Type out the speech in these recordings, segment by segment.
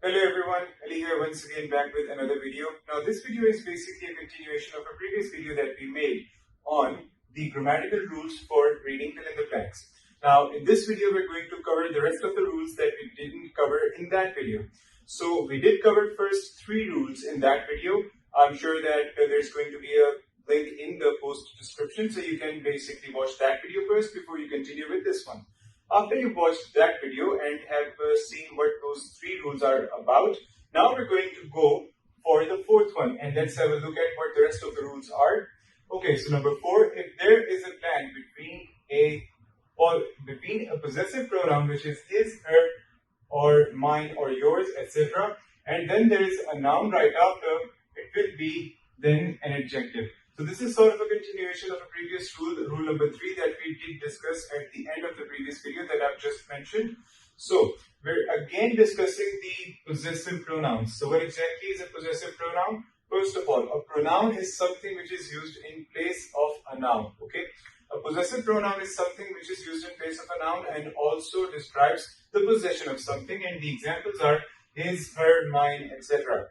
Hello everyone, Ali here once again back with another video. Now this video is basically a continuation of a previous video that we made on the grammatical rules for reading fill in the blanks. Now in this video we're going to cover the rest of the rules that we didn't cover in that video. So we did cover first 3 rules in that video. I'm sure that there's going to be a link in the post description, so you can basically watch that video first before you continue with this one. After you've watched that video and have seen what those 3 rules are about, now we're going to go for the 4th one, and let's have a look at what the rest of the rules are. Okay, so number 4, if there is a blank between a possessive pronoun which is his, her, or mine, or yours, etc., and then there is a noun right after, it will be then an adjective. So this is sort of a continuation of a previous rule, rule number 3, that we did discuss at the end of the previous video that I've just mentioned. So we're again discussing the possessive pronouns. So what exactly is a possessive pronoun? First of all, a pronoun is something which is used in place of a noun. Okay, a possessive pronoun is something which is used in place of a noun and also describes the possession of something. And the examples are his, her, mine, etc.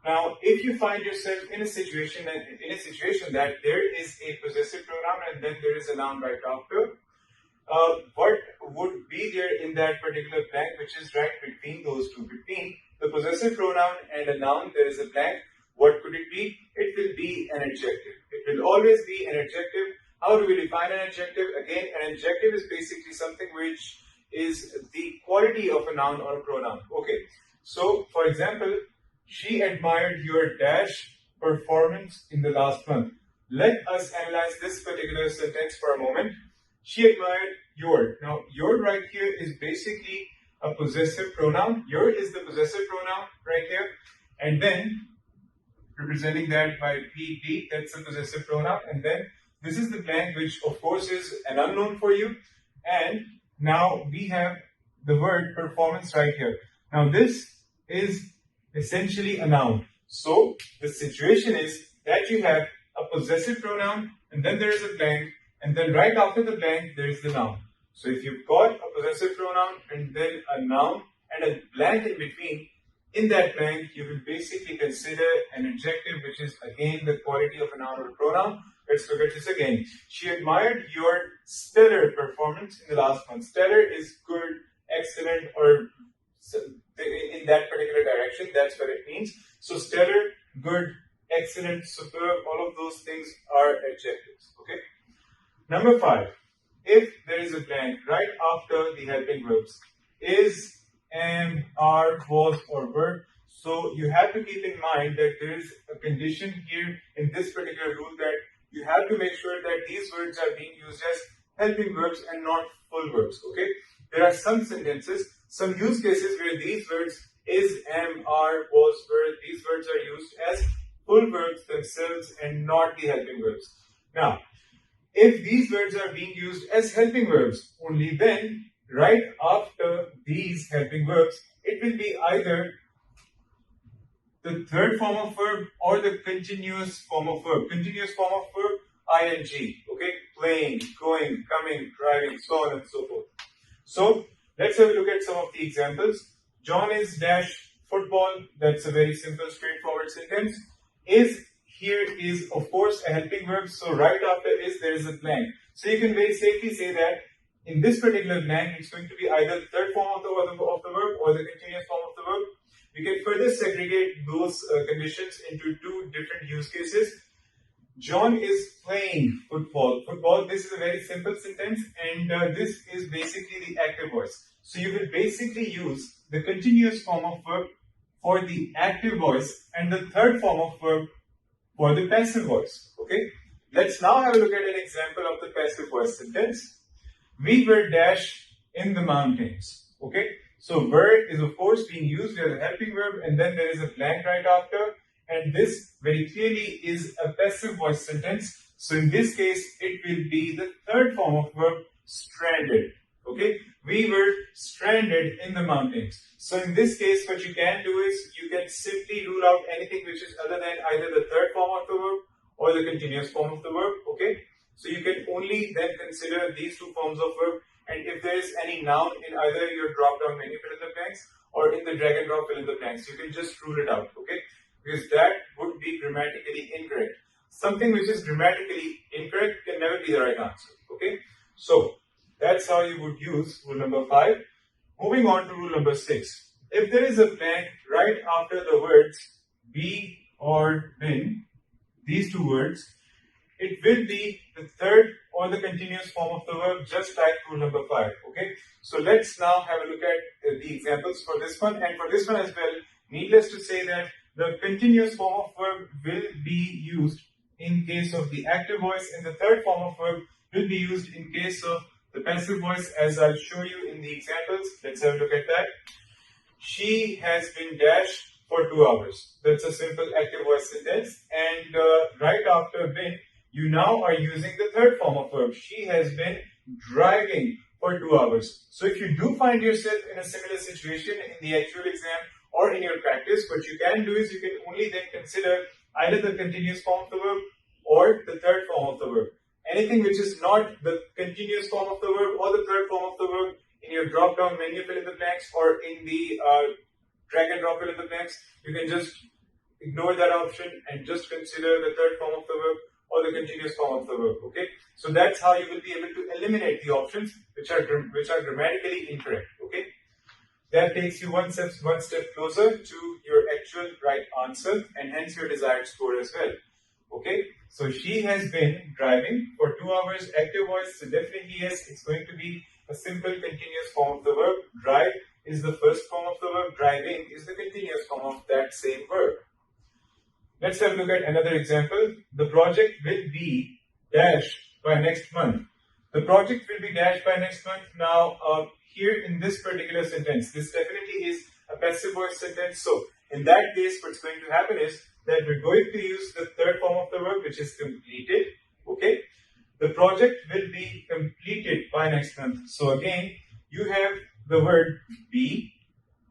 Now, if you find yourself in a situation that there is a possessive pronoun and then there is a noun right after, what would be there in that particular blank which is right between those two? Between the possessive pronoun and a noun, there is a blank. What could it be? It will be an adjective. It will always be an adjective. How do we define an adjective? Again, an adjective is basically something which is the quality of a noun or a pronoun. Okay, so for example, she admired your dash performance in the last month. Let us analyze this particular sentence for a moment. She admired your. Now, your right here is basically a possessive pronoun. Your is the possessive pronoun right here. And then, representing that by PD, that's a possessive pronoun. And then, this is the blank which, of course, is an unknown for you. And now, we have the word performance right here. Now, this is essentially a noun. So the situation is that you have a possessive pronoun and then there is a blank and then right after the blank there is the noun. So if you've got a possessive pronoun and then a noun and a blank in between, in that blank you will basically consider an adjective which is again the quality of a noun or a pronoun. Let's look at this again. She admired your stellar performance in the last month. Stellar is good, excellent, or in that particular direction. That's what it means. So stellar, good, excellent, superb, all of those things are adjectives. Okay. Number 5. If there is a blank right after the helping verbs, is, am, are, was, or were, so you have to keep in mind that there is a condition here in this particular rule that you have to make sure that these words are being used as helping verbs and not full verbs. Okay. There are some sentences, some use cases where these words is, am, are, was, were, these words are used as full verbs themselves and not the helping verbs. Now, if these words are being used as helping verbs, only then, right after these helping verbs, it will be either the third form of verb or the continuous form of verb. Continuous form of verb, ing, okay? Playing, going, coming, driving, so on and so forth. So, let's have a look at some of the examples. John is dash football. That's a very simple, straightforward sentence. Is here is, of course, a helping verb. So right after is, there is a blank. So you can very safely say that in this particular blank, it's going to be either the third form of the verb or the continuous form of the verb. We can further segregate those conditions into 2 different use cases. John is playing football. Football, this is a very simple sentence and this is basically the active voice. So you will basically use the continuous form of verb for the active voice and the third form of verb for the passive voice. Okay. Let's now have a look at an example of the passive voice sentence. We were dash in the mountains. Okay. So were is of course being used as a helping verb and then there is a blank right after. And this very clearly is a passive voice sentence. So in this case, it will be the third form of verb, stranded. Okay, we were stranded in the mountains. So in this case, what you can do is you can simply rule out anything which is other than either the third form of the verb or the continuous form of the verb. Okay, so you can only then consider these 2 forms of verb. And if there is any noun in either your drop down menu fill in the blanks or in the drag and drop fill in the blanks. You can just rule it out, okay? Because that would be grammatically incorrect. Something which is grammatically incorrect can never be the right answer, okay? So that's how you would use rule number 5. Moving on to rule number 6. If there is a blank right after the words be or bin, these two words, it will be the third or the continuous form of the verb, just like rule number 5, okay? So let's now have a look at the examples for this one, and for this one as well, needless to say that the continuous form of verb will be used in case of the active voice, and the third form of verb will be used in case of the passive voice, as I'll show you in the examples. Let's have a look at that. She has been dashed for 2 hours. That's a simple active voice sentence, and right after been, you now are using the third form of verb. She has been driving for 2 hours. So if you do find yourself in a similar situation in the actual exam or in your practice, what you can do is you can only then consider either the continuous form of the verb or the third form of the verb. Anything which is not the continuous form of the verb or the third form of the verb, in your drop down menu fill in the blanks or in the drag and drop fill in the blanks, you can just ignore that option and just consider the third form of the verb or the continuous form of the verb, okay? So that's how you will be able to eliminate the options which are grammatically incorrect, okay? That takes you one step closer to your actual right answer and hence your desired score as well, okay? So she has been driving for 2 hours, active voice, so definitely yes, it's going to be a simple continuous form of the verb. Drive is the first form of the verb, driving is the continuous form of that same verb. Let's have a look at another example. The project will be dashed by next month. The project will be dashed by next month. Now, here in this particular sentence, this definitely is a passive voice sentence. So, in that case, what's going to happen is that we're going to use the third form of the verb, which is completed. Okay? The project will be completed by next month. So, again, you have the word be,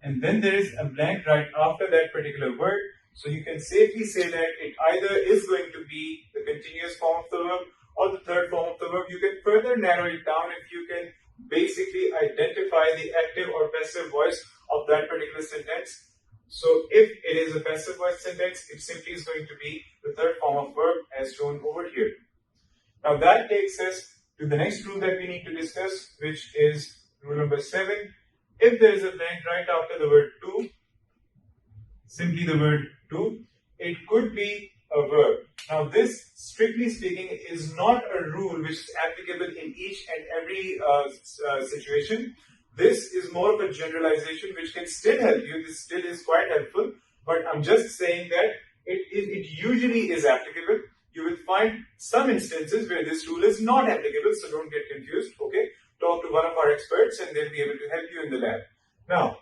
and then there is a blank right after that particular word. So you can safely say that it either is going to be the continuous form of the verb or the third form of the verb. You can further narrow it down if you can basically identify the active or passive voice of that particular sentence. So if it is a passive voice sentence, it simply is going to be the third form of verb as shown over here. Now that takes us to the next rule that we need to discuss, which is rule number 7. If there is a blank right after the word to, simply the word to, it could be a verb. Now this, strictly speaking, is not a rule which is applicable in each and every situation. This is more of a generalization which can still help you. This still is quite helpful, but I'm just saying that it usually is applicable. You will find some instances where this rule is not applicable, so don't get confused, okay? Talk to one of our experts and they'll be able to help you in the lab. Now,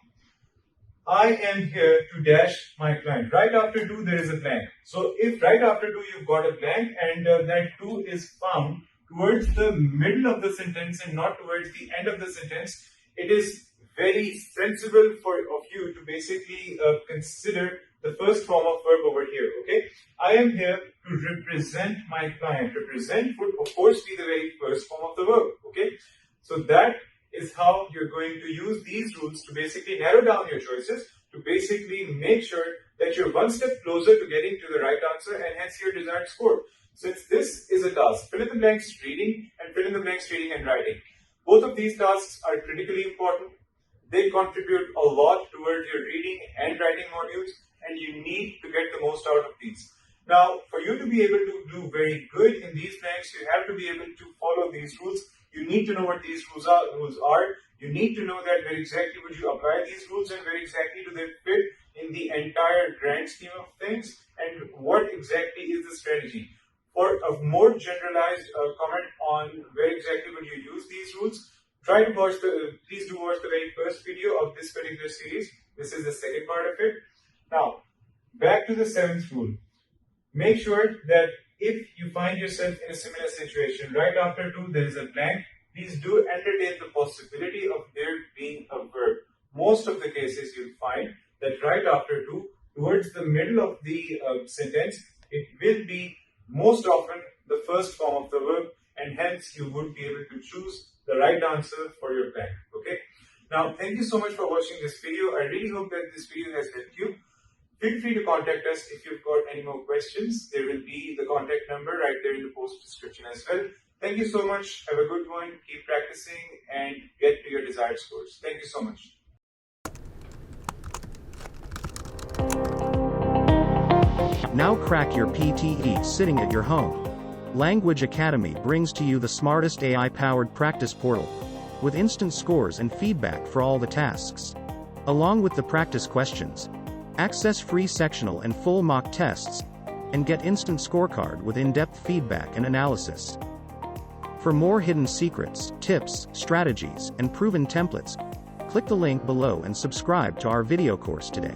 I am here to dash my client. Right after to, there is a blank. So if right after to you've got a blank and that to is found towards the middle of the sentence and not towards the end of the sentence, it is very sensible of you to basically consider the first form of verb over here, okay? I am here to represent my client. Represent would of course be the very first form of the verb, okay? So that is how you're going to use these rules to basically narrow down your choices, to basically make sure that you're one step closer to getting to the right answer and hence your desired score. Since this is a task, fill in the blanks reading and fill in the blanks reading and writing. Both of these tasks are critically important. They contribute a lot towards your reading and writing modules, and you need to get the most out of these. Now, for you to be able to do very good in these blanks, you have to be able to follow these rules. You need to know what these rules are. You need to know that where exactly would you apply these rules and where exactly do they fit in the entire grand scheme of things and what exactly is the strategy. For a more generalized comment on where exactly would you use these rules, please do watch the very first video of this particular series. This is the second part of it. Now, back to the 7th rule. Make sure that if you find yourself in a similar situation, right after to there is a blank, please do entertain the possibility of there being a verb. Most of the cases you'll find that right after to, towards the middle of the sentence, it will be most often the first form of the verb, and hence you would be able to choose the right answer for your client. Okay. Now, thank you so much for watching this video. I really hope that this video has helped you. Feel free to contact us if you've got any more questions. There will be the contact number right there in the post description as well. Thank you so much. Have a good one. Keep practicing and get to your desired scores. Thank you so much. Now crack your PTE sitting at your home. Language Academy brings to you the smartest AI-powered practice portal, with instant scores and feedback for all the tasks. Along with the practice questions, access free sectional and full mock tests, and get instant scorecard with in-depth feedback and analysis. For more hidden secrets, tips, strategies, and proven templates, click the link below and subscribe to our video course today.